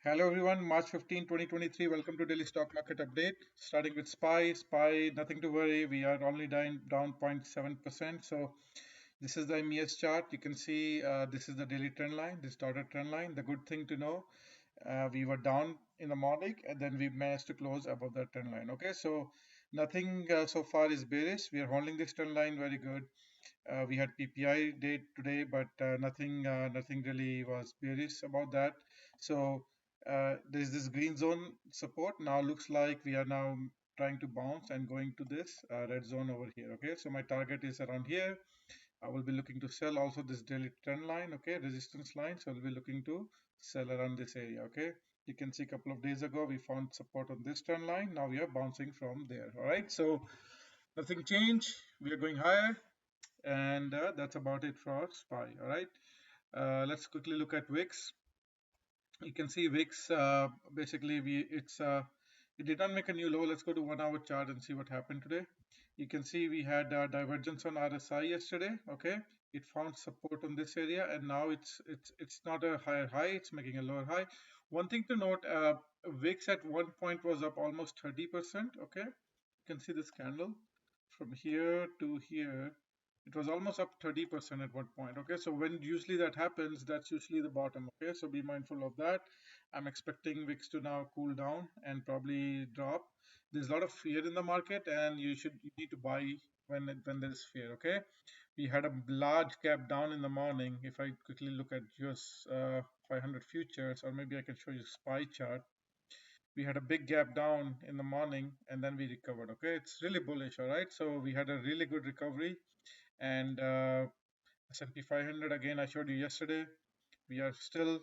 Hello everyone, March 15, 2023. Welcome to Daily Stock Market Update. Starting with SPY. SPY, nothing to worry. We are only down 0.7%. So this is the MES chart. You can see this is the daily trend line, this dotted trend line. The good thing to know, we were down in the morning and then we managed to close above that trend line. Okay, so nothing so far is bearish. We are holding this trend line very good. We had PPI date today, but nothing really was bearish about that. So there's this green zone support. Now looks like we are now trying to bounce and going to this red zone over here. Okay, so my target is around here. I will be looking to sell also this daily trend line. Okay, resistance line. So I'll be looking to sell around this area. Okay, you can see a couple of days ago we found support on this trend line. Now we are bouncing from there. All right, so nothing changed. We are going higher, and that's about it for SPY. All right, let's quickly look at VIX. You can see VIX basically it did not make a new low. Let's go to 1 hour chart and see what happened today. You can see we had divergence on RSI yesterday. Okay, it found support on this area, and now it's not a higher high, it's making a lower high. One thing to note, VIX at one point was up almost 30%. Okay, you can see this candle from here to here. It was almost up 30% at one point. Okay, so when usually that happens, that's usually the bottom. Okay, so be mindful of that. I'm expecting VIX to now cool down and probably drop. There's a lot of fear in the market, and you need to buy when there's fear. Okay, we had a large gap down in the morning. If I quickly look at US 500 futures, or maybe I can show you SPY chart. We had a big gap down in the morning and then we recovered. Okay, it's really bullish. All right, so we had a really good recovery, and S&P 500 again I showed you yesterday. We are still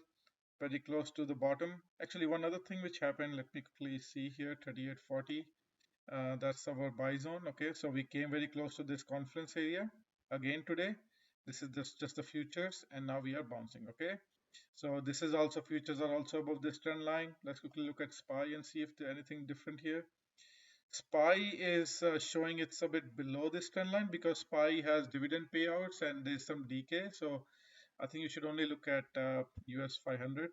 very close to the bottom. Actually, one other thing which happened, let me quickly see here, 3840. That's our buy zone. Okay, so we came very close to this confluence area again today. This is just the futures, and now we are bouncing. Okay, so this is also futures are also above this trend line. Let's quickly look at SPY and see if there's anything different here. SPY is showing it's a bit below this trend line because SPY has dividend payouts and there's some decay. So I think you should only look at US 500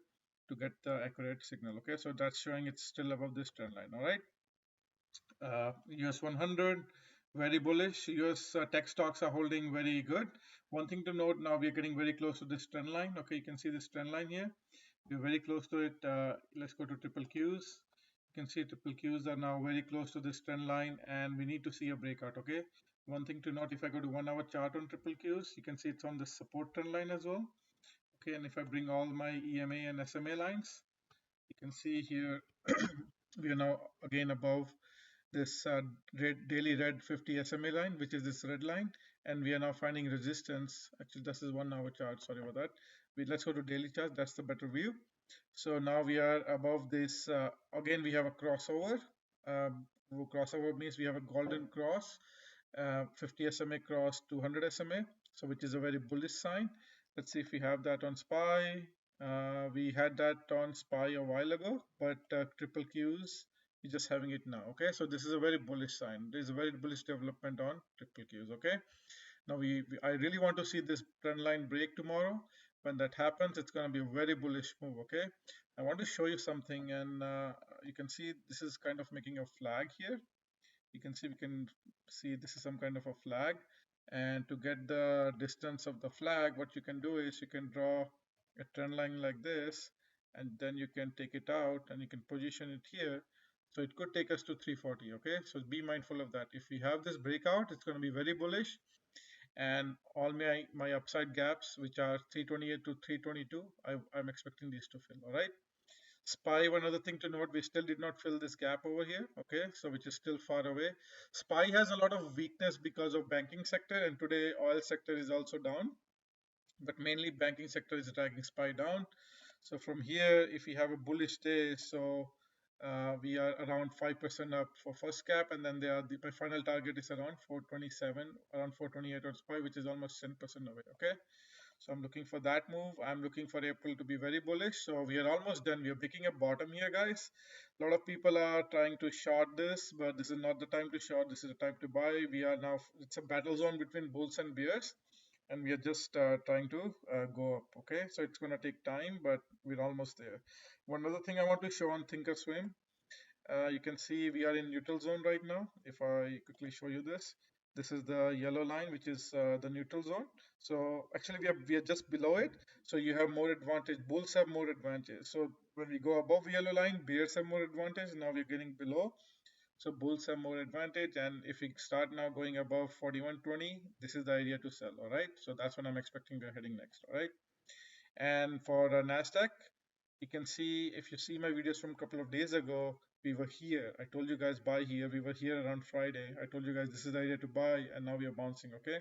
to get the accurate signal. Okay, so that's showing it's still above this trend line. All right, US 100 very bullish. US tech stocks are holding very good. One thing to note, now we are getting very close to this trend line. Okay, you can see this trend line here. We're very close to it. Let's go to triple Qs. You can see triple Qs are now very close to this trend line, and we need to see a breakout. Okay, one thing to note, if I go to 1 hour chart on triple Qs, you can see it's on the support trend line as well. Okay, and if I bring all my EMA and SMA lines, you can see here we are now again above this daily red 50 SMA line, which is this red line, and we are now finding resistance. Actually, this is 1 hour chart, sorry about that. Let's go to daily chart, that's the better view. So now we are above this. Again, we have a crossover. Crossover means we have a golden cross, 50 SMA cross 200 SMA, so which is a very bullish sign. Let's see if we have that on SPY. We had that on SPY a while ago, but triple Qs, we're just having it now. Okay, so this is a very bullish sign. There is a very bullish development on triple Qs. Okay, now I really want to see this trend line break tomorrow. When that happens, it's going to be a very bullish move. Okay, I want to show you something, and you can see this is kind of making a flag here. You can see this is some kind of a flag, and to get the distance of the flag, what you can do is you can draw a trend line like this, and then you can take it out and you can position it here. So it could take us to 340. Okay, so be mindful of that. If we have this breakout, it's going to be very bullish, and all my upside gaps, which are 328 to 322, I'm expecting these to fill. All right, SPY, one other thing to note, we still did not fill this gap over here. Okay, so which is still far away. SPY has a lot of weakness because of banking sector, and today oil sector is also down, but mainly banking sector is dragging SPY down. So from here, if we have a bullish day, so we are around 5% up for first cap, and then my final target is around 427, around 428 on SPY, which is almost 10% away. Okay, so I'm looking for that move. I'm looking for April to be very bullish. So we are almost done. We are picking a bottom here, guys. A lot of people are trying to short this, but this is not the time to short. This is the time to buy. We are now, it's a battle zone between bulls and bears. and we are just trying to go up. Okay, so it's going to take time, but we're almost there. One other thing I want to show on thinkorswim, you can see we are in neutral zone right now. If I quickly show you this, this is the yellow line, which is the neutral zone. So actually we are just below it. So you have more advantage. Bulls have more advantage. So when we go above yellow line, bears have more advantage. Now we're getting below. So bulls have more advantage. And if we start now going above 41.20, this is the area to sell. All right. So that's what I'm expecting we're heading next. All right. And for Nasdaq, you can see, if you see my videos from a couple of days ago, we were here. I told you guys buy here. We were here around Friday. I told you guys this is the area to buy, and now we are bouncing. Okay,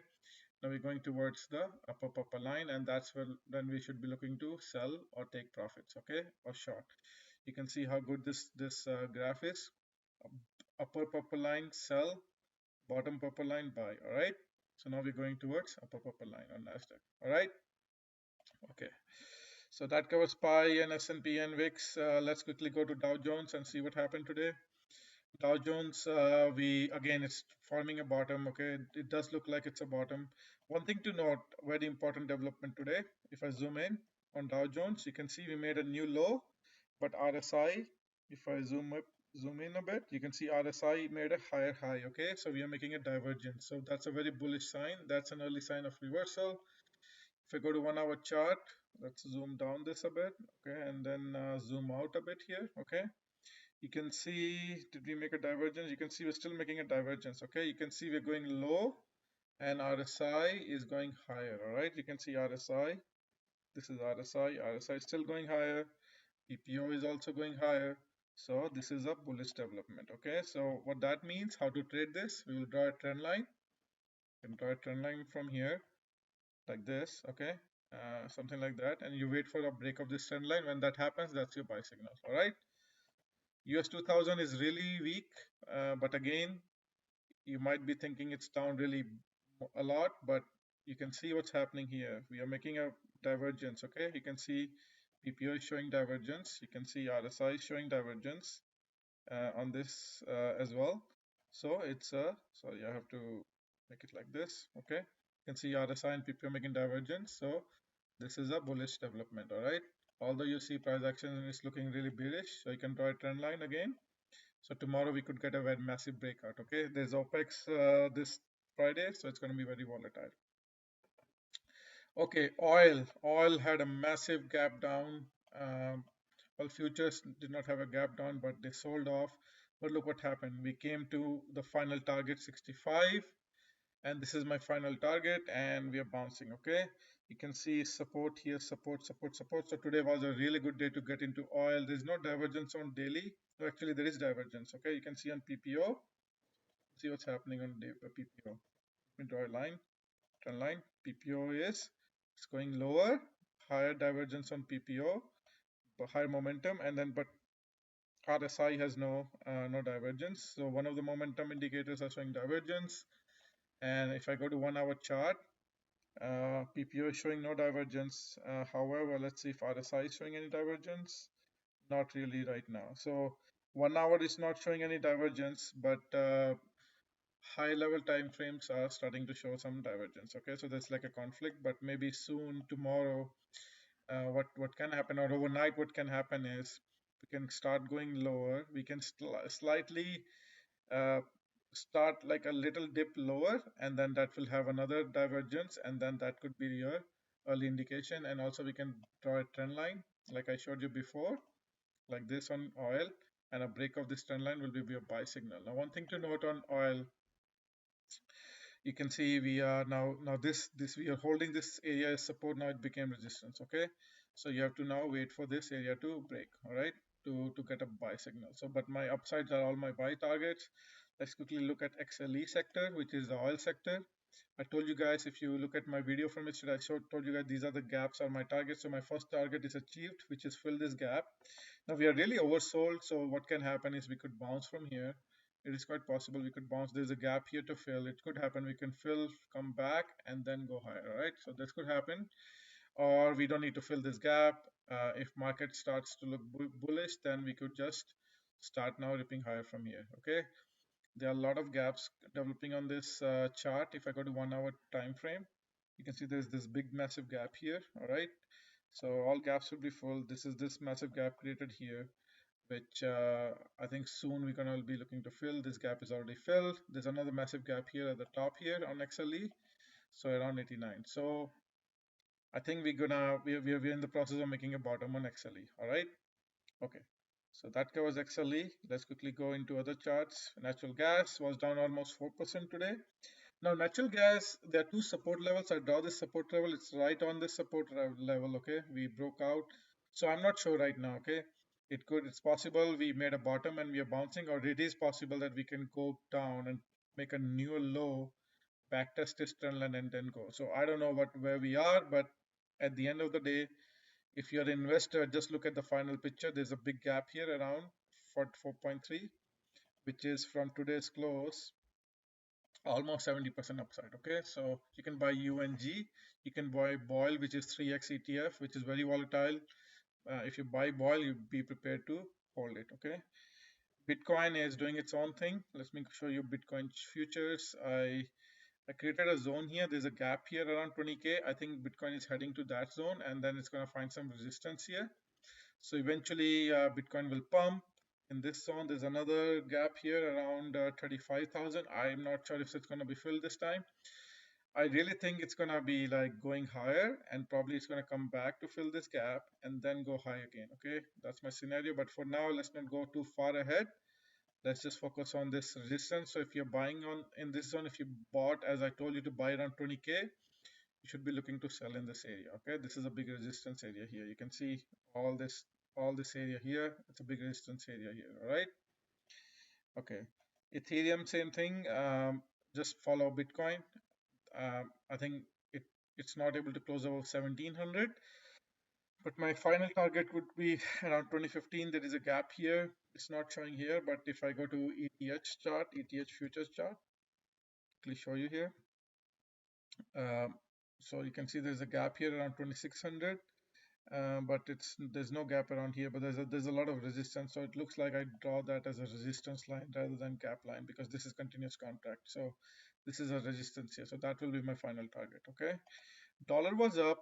now we're going towards the upper line, and that's where then we should be looking to sell or take profits. Okay, or short. You can see how good this graph is. Upper purple line sell, bottom purple line buy. All right. So now we're going towards upper purple line on Nasdaq. All right. Okay. So that covers SPY and S&P and VIX. Let's quickly go to Dow Jones and see what happened today. Dow Jones, it's forming a bottom. Okay, it does look like it's a bottom. One thing to note, very important development today. If I zoom in on Dow Jones, you can see we made a new low, but RSI, if I zoom in a bit, you can see RSI made a higher high. Okay, so we are making a divergence. So that's a very bullish sign. That's an early sign of reversal. If I go to 1 hour chart, let's zoom down this a bit, okay, and then zoom out a bit here, okay. You can see, did we make a divergence? You can see we're still making a divergence, okay. You can see we're going low and RSI is going higher, all right. You can see RSI, this is RSI is still going higher. PPO is also going higher. So this is a bullish development, okay. So what that means, how to trade this, we will draw a trend line. You can draw a trend line from here like this, okay, something like that, and you wait for a break of this trend line. When that happens, that's your buy signal. All right, US 2000 is really weak, but again, you might be thinking it's down really a lot, but you can see what's happening here. We are making a divergence, okay. You can see PPO is showing divergence, you can see RSI is showing divergence on this as well. So it's sorry, I have to make it like this, okay. You can see RSI and PPO making divergence. So this is a bullish development, all right. Although you see price action is looking really bearish, so you can draw a trend line again. So tomorrow we could get a very massive breakout, okay. There's OPEX this Friday, so it's going to be very volatile. Okay, oil had a massive gap down. Well, futures did not have a gap down, but they sold off. But look what happened. We came to the final target 65, and this is my final target, and we are bouncing. Okay, you can see support here, support. So today was a really good day to get into oil. There's no divergence on daily. No, actually there is divergence. Okay, you can see on PPO. See what's happening on PPO. Let me draw a line, trend line. PPO is it's going lower, higher divergence on PPO, but higher momentum, and then but RSI has no divergence. So one of the momentum indicators are showing divergence. And if I go to 1 hour chart, PPO is showing no divergence. However, let's see if RSI is showing any divergence. Not really right now. So 1 hour is not showing any divergence, but high level time frames are starting to show some divergence. Okay, so there's like a conflict, but maybe soon tomorrow, what can happen, or overnight what can happen is we can start going lower. We can slightly uh, start like a little dip lower, and then that will have another divergence, and then that could be your early indication. And also we can draw a trend line like I showed you before, like this on oil, and a break of this trend line will be your buy signal. Now one thing to note on oil, you can see we are now this we are holding this area as support. Now it became resistance, okay. So you have to now wait for this area to break, all right, to get a buy signal. So but my upsides are all my buy targets. Let's quickly look at XLE sector, which is the oil sector. I told you guys, if you look at my video from yesterday, I told you guys these are the gaps are my targets. So my first target is achieved, which is fill this gap. Now we are really oversold, so what can happen is we could bounce from here. It is quite possible we could bounce. There's a gap here to fill. It could happen. We can fill, come back, and then go higher. All right. So this could happen, or we don't need to fill this gap. If market starts to look bullish, then we could just start now ripping higher from here. Okay. There are a lot of gaps developing on this chart. If I go to 1 hour time frame, You can see there's this big massive gap here. All right, so all gaps will be full. This is this massive gap created here, which I think soon we're gonna be looking to fill. This gap is already filled. There's another massive gap here at the top here on XLE, so around 89. So I think we're in the process of making a bottom on XLE. All right. Okay. So that covers XLE. Let's quickly go into other charts. Natural gas was down almost 4% today. Now, natural gas, there are two support levels. I draw this support level. It's right on this support level. Okay. We broke out. So I'm not sure right now. Okay. It's possible we made a bottom and we are bouncing, or it is possible that we can go down and make a new low, backtest this trend line and then go. So I don't know where we are, but at the end of the day, if you're an investor, just look at the final picture. There's a big gap here around 4.3, which is from today's close, almost 70% upside. Okay, so you can buy UNG, you can buy BOIL, which is 3x ETF, which is very volatile. If you buy BOIL, you be prepared to hold it. Okay, Bitcoin is doing its own thing. Let me show you Bitcoin futures. I created a zone here. There's a gap here around 20K. I think Bitcoin is heading to that zone, and then it's going to find some resistance here. So eventually Bitcoin will pump in this zone. There's another gap here around 35,000. I'm not sure if it's going to be filled this time. I really think it's going to be like going higher, and probably it's going to come back to fill this gap and then go high again. Okay, that's my scenario. But for now, let's not go too far ahead. Let's just focus on this resistance. So if you're buying on in this zone, if you bought, as I told you, to buy around 20K, you should be looking to sell in this area. Okay, this is a big resistance area here. You can see all this area here. It's a big resistance area here. All right. Okay, Ethereum, same thing. Just follow Bitcoin. I think it's not able to close above 1700, but my final target would be around 2015. There is a gap here. It's not showing here, but if I go to ETH futures chart, quickly show you here. So you can see there's a gap here around 2600, but there's no gap around here, but there's a lot of resistance. So it looks like I draw that as a resistance line rather than gap line, because this is continuous contract. So this is a resistance here. So that will be my final target. Okay. Dollar was up.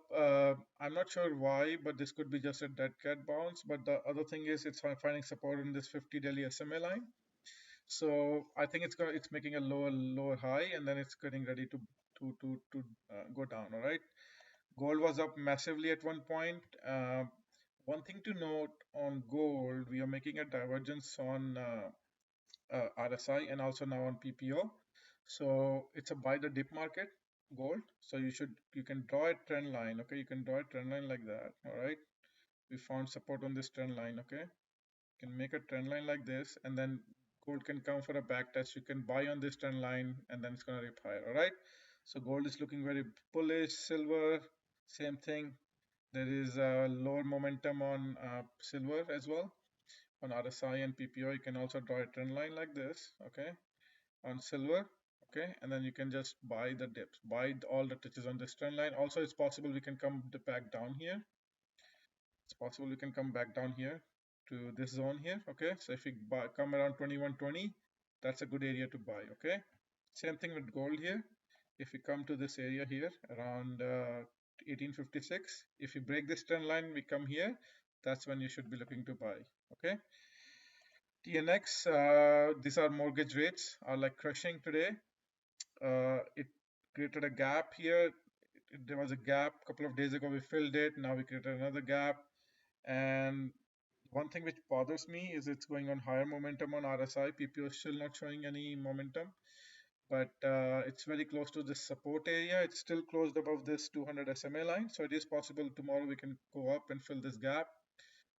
I'm not sure why, but this could be just a dead cat bounce. But the other thing is it's finding support in this 50 daily SMA line. So I think it's making a lower high, and then it's getting ready to go down. All right. Gold was up massively at one point. One thing to note on gold, we are making a divergence on RSI and also now on PPO. So it's a buy the dip market, gold. So you can draw a trend line. Okay, you can draw a trend line like that. All right. We found support on this trend line. Okay, you can make a trend line like this, and then gold can come for a back test. You can buy on this trend line, and then it's gonna rip higher. All right. So gold is looking very bullish. Silver, same thing. There is a lower momentum on silver as well. On RSI and PPO, you can also draw a trend line like this. Okay, on silver. Okay, and then you can just buy the dips, buy all the touches on this trend line. Also, it's possible we can come back down here. It's possible we can come back down here to this zone here. Okay, so if we come around 2120, that's a good area to buy. Okay, same thing with gold here. If we come to this area here around 1856, if you break this trend line, we come here, that's when you should be looking to buy. Okay, TNX, these are mortgage rates are like crushing today. It created a gap here. There was a gap a couple of days ago. We filled it. Now we created another gap. And one thing which bothers me is it's going on higher momentum on RSI. PPO is still not showing any momentum, but it's very close to this support area. It's still closed above this 200 SMA line. So it is possible tomorrow we can go up and fill this gap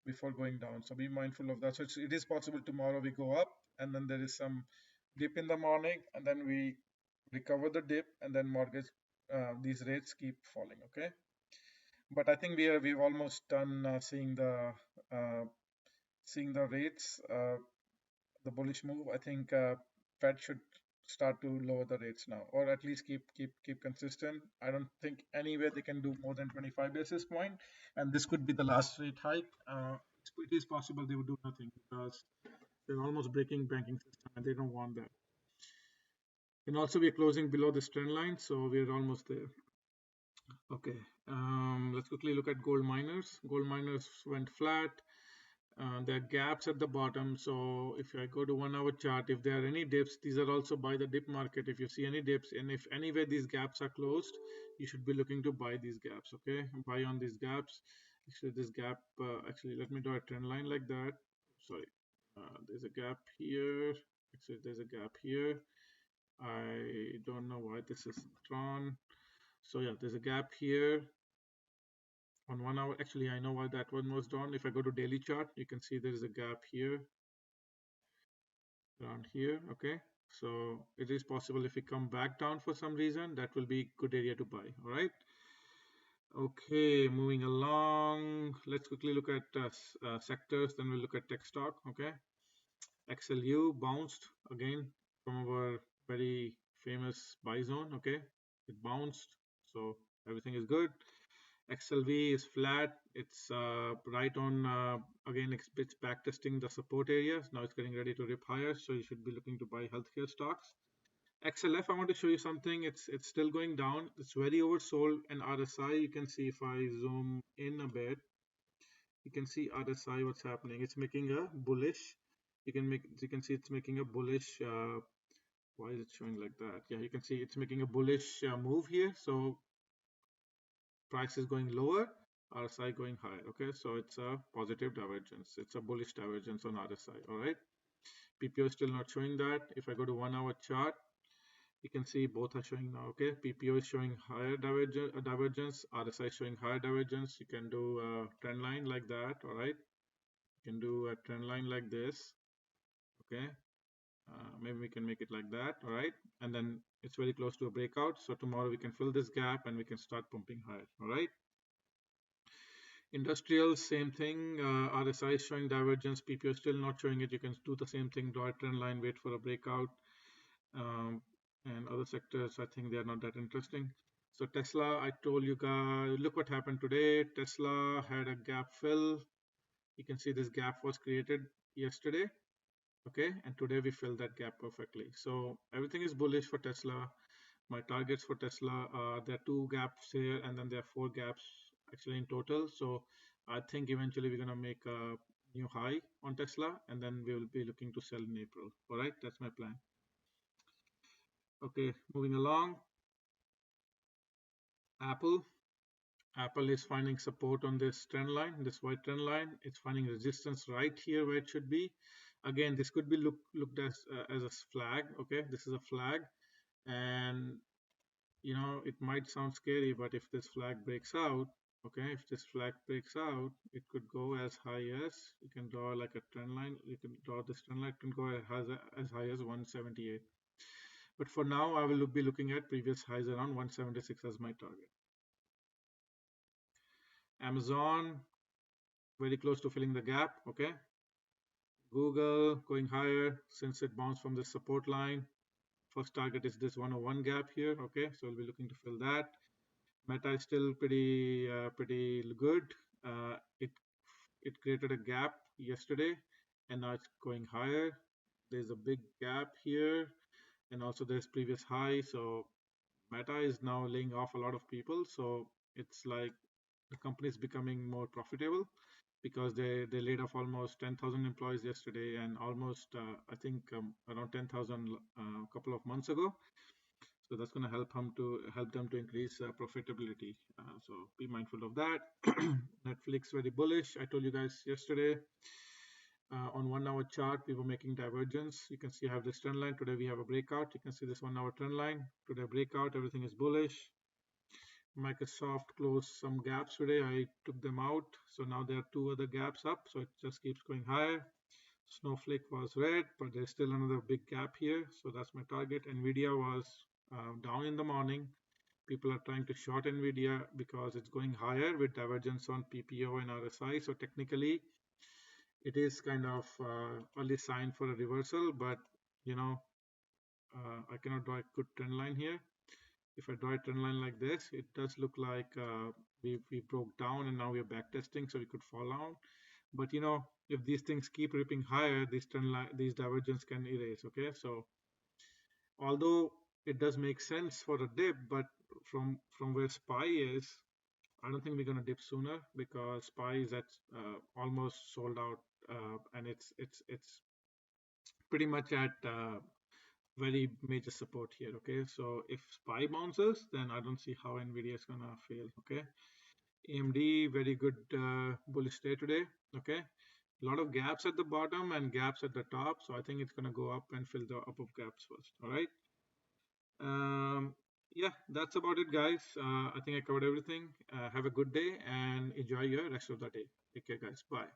before going down. So be mindful of that. So it is possible tomorrow we go up, and then there is some dip in the morning, and then we recover the dip, and then mortgage these rates keep falling. Okay, but I think we've almost done seeing the rates, the bullish move. I think Fed should start to lower the rates now, or at least keep consistent. I don't think anywhere they can do more than 25 basis point, and this could be the last rate hike. It is possible they would do nothing because they're almost breaking banking system, and they don't want that. And also, we're closing below this trend line, so we're almost there. Okay, let's quickly look at gold miners. Gold miners went flat. There are gaps at the bottom. So if I go to 1 hour chart, if there are any dips, these are also buy the dip market. If you see any dips, and if anywhere these gaps are closed, you should be looking to buy these gaps. Okay, buy on these gaps. Actually, this gap. Actually, let me draw a trend line like that. Sorry, there's a gap here. Actually, there's a gap here. I don't know why this is drawn. So yeah, there's a gap here on 1 hour. Actually, I know why that one was drawn. If I go to daily chart, you can see there is a gap here around here. Okay, so it is possible if we come back down for some reason, that will be good area to buy. All right. Okay, moving along. Let's quickly look at sectors. Then we'll look at tech stock. Okay, XLU bounced again from our very famous buy zone. Okay, it bounced, so everything is good. XLV is flat. It's right on, again, it's back testing the support areas. Now it's getting ready to rip higher, so you should be looking to buy healthcare stocks. XLF, I want to show you something. It's still going down. It's very oversold. And RSI, you can see if I zoom in a bit, you can see RSI, what's happening. It's making a bullish. You can see it's making a bullish. Why is it showing like that? Yeah, you can see it's making a bullish move here. So price is going lower, RSI going higher. Okay, so it's a positive divergence. It's a bullish divergence on RSI. All right, PPO is still not showing that. If I go to 1 hour chart, you can see both are showing now. Okay, PPO is showing higher divergence, RSI is showing higher divergence. You can do a trend line like that. All right, you can do a trend line like this. Okay, maybe we can make it like that. All right, and then it's very close to a breakout. So tomorrow we can fill this gap and we can start pumping higher. All right. Industrial, same thing. RSI is showing divergence. PPO is still not showing it. You can do the same thing, draw a trend line, wait for a breakout. And other sectors, I think they are not that interesting. So Tesla, I told you guys, look what happened today. Tesla had a gap fill. You can see this gap was created yesterday. Okay, and today we filled that gap perfectly. So everything is bullish for Tesla. My targets for Tesla, there are 2 gaps here, and then there are 4 gaps actually in total. So I think eventually we're gonna make a new high on Tesla, and then we will be looking to sell in April. All right, that's my plan. Okay, moving along. Apple. Apple is finding support on this trend line, this white trend line. It's finding resistance right here where it should be. Again, this could be looked as a flag. Okay, this is a flag, and you know, it might sound scary, but if this flag breaks out, okay, if this flag breaks out, it could go as high as, you can draw like a trend line, you can draw this trend line, it can go as high as 178. But for now, I will be looking at previous highs around 176 as my target. Amazon, very close to filling the gap, okay. Google going higher since it bounced from the support line. First target is this 101 gap here, okay, so we'll be looking to fill that. Meta is still pretty good. It created a gap yesterday, and now it's going higher. There's a big gap here, and also there's previous high. So Meta is now laying off a lot of people. So it's like the company is becoming more profitable because they laid off almost 10,000 employees yesterday, and almost I think around 10,000 a couple of months ago. So that's going to help them to increase profitability. So be mindful of that. Netflix very bullish. I told you guys yesterday on 1 hour chart we were making divergence. You can see I have this trend line. Today we have a breakout. You can see this 1 hour trend line. Today breakout. Everything is bullish. Microsoft closed some gaps today. I took them out. So now there are 2 other gaps up. So it just keeps going higher. Snowflake was red, but there's still another big gap here. So that's my target. NVDA was down in the morning. People are trying to short NVIDIA because it's going higher with divergence on PPO and RSI. So technically, it is kind of early sign for a reversal, but you know, I cannot draw a good trend line here. If I draw a trend line like this, it does look like we broke down and now we are back testing, so we could fall out. But you know, if these things keep ripping higher, these divergence can erase. Okay, so although it does make sense for a dip, but from where SPY is, I don't think we're gonna dip sooner because SPY is at almost sold out, and it's pretty much at very major support here. Okay, so if SPY bounces, then I don't see how NVDA is gonna fail. Okay, AMD very good bullish day today. Okay, a lot of gaps at the bottom and gaps at the top, so I think it's gonna go up and fill the upper gaps first. All right. Yeah, that's about it, guys. I think I covered everything. Have a good day and enjoy your rest of the day. Take care, guys. Bye.